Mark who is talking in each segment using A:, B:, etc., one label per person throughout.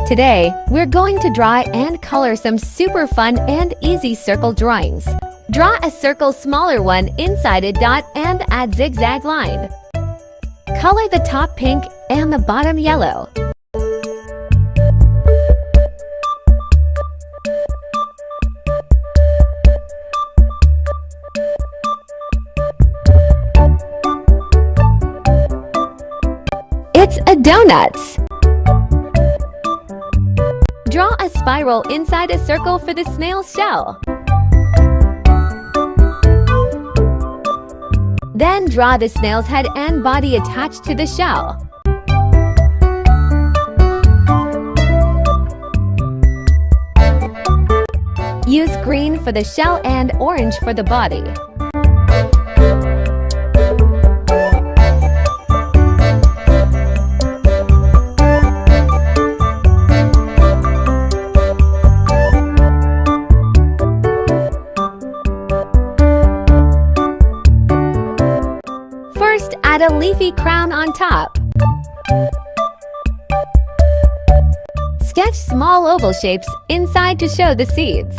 A: Today, we're going to draw and color some super fun and easy circle drawings. Draw a circle smaller one inside a dot and add zigzag line. Color the top pink and the bottom yellow. It's a donuts. Draw a spiral inside a circle for the snail's shell. Then draw the snail's head and body attached to the shell. Use green for the shell and orange for the body. First, add a leafy crown on top. Sketch small oval shapes inside to show the seeds.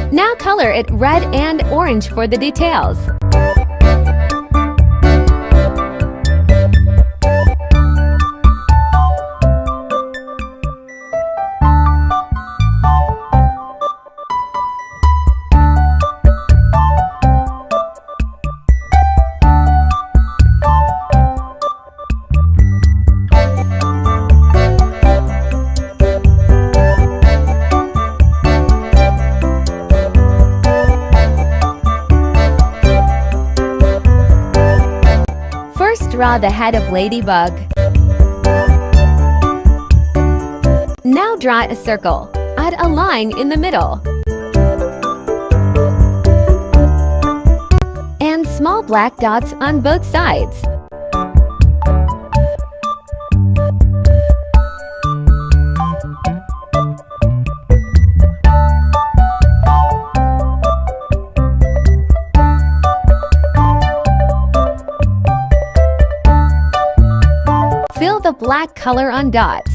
A: Now color it red and orange for the details. Draw the head of ladybug. Now draw a circle. Add a line in the middle. And small black dots on both sides. Fill the black color on dots.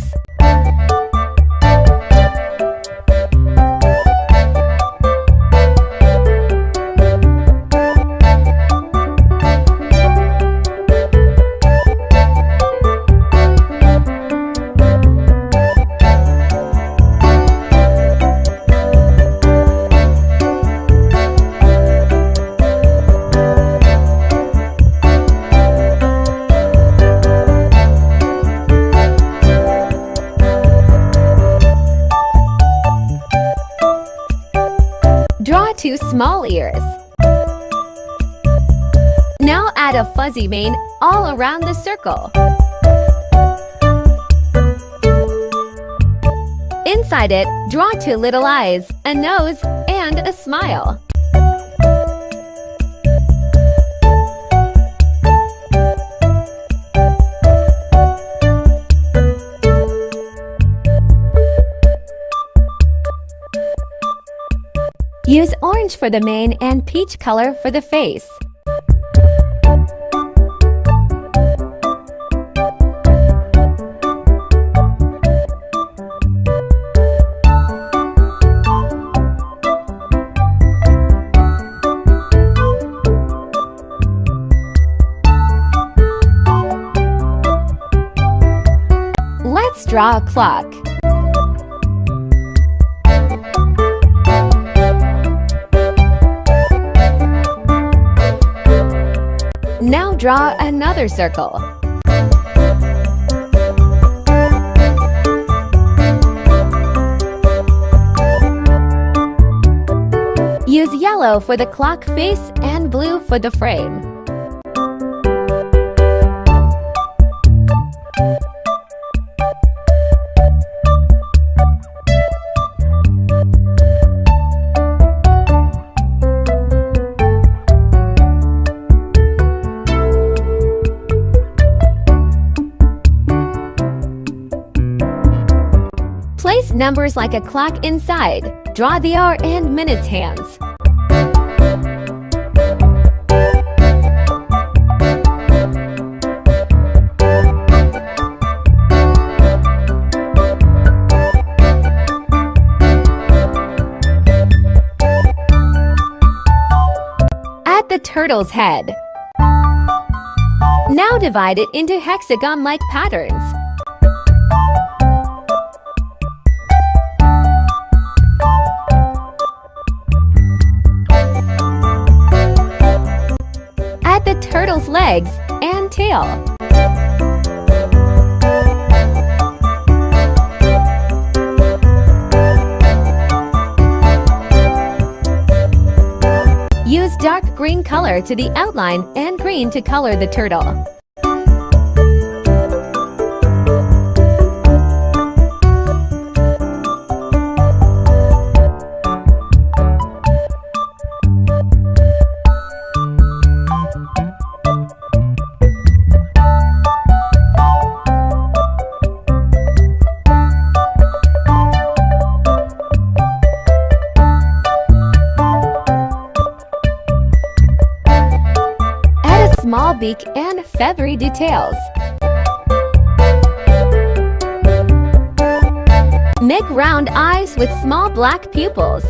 A: Draw two small ears. Now add a fuzzy mane all around the circle. Inside it, draw two little eyes, a nose, and a smile. Use orange for the mane and peach color for the face. Let's draw a clock. Now draw another circle. Use yellow for the clock face and blue for the frame. numbers like a clock inside. Draw the hour and minutes hands. Add the turtle's head. Now divide it into hexagon-like patterns. Add the turtle's legs and tail. Use dark green color to the outline and green to color the turtle. Small beak and feathery details. Make round eyes with small black pupils.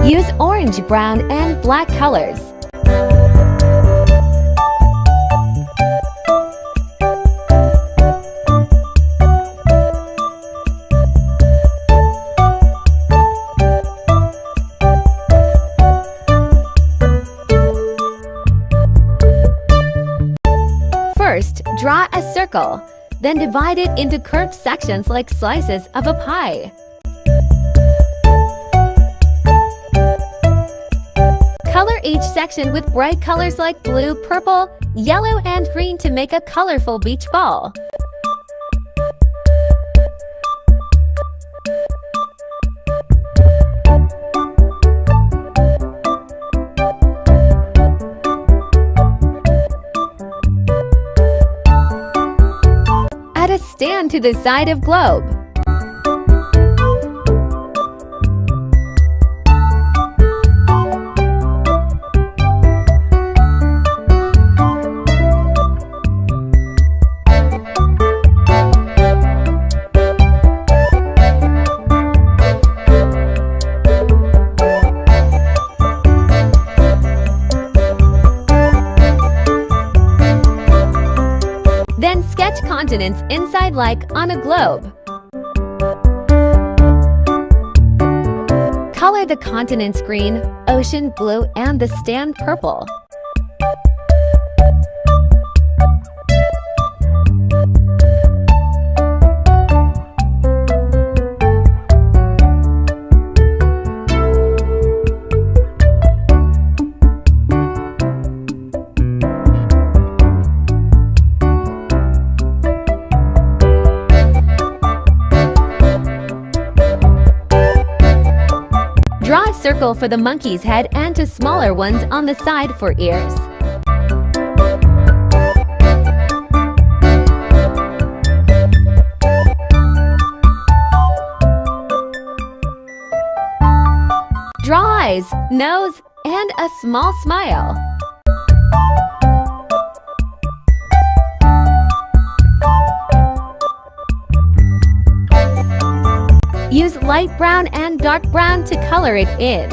A: Use orange, brown, and black colors. First, draw a circle, then divide it into curved sections like slices of a pie. Color each section with bright colors like blue, purple, yellow, and green to make a colorful beach ball. Add a stand to the side of globe. Then sketch continents inside like on a globe. Color the continents green, ocean blue, and the stand purple. Draw a circle for the monkey's head and two smaller ones on the side for ears. Draw eyes, nose, and a small smile. Use light brown and dark brown to color it in.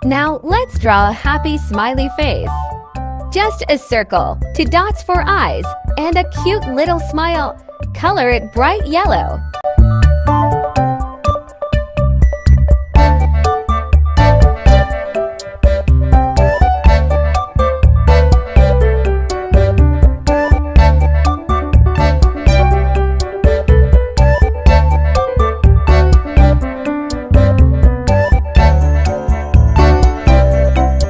A: Now let's draw a happy smiley face. Just a circle, 2 dots for eyes, and a cute little smile. Color it bright yellow.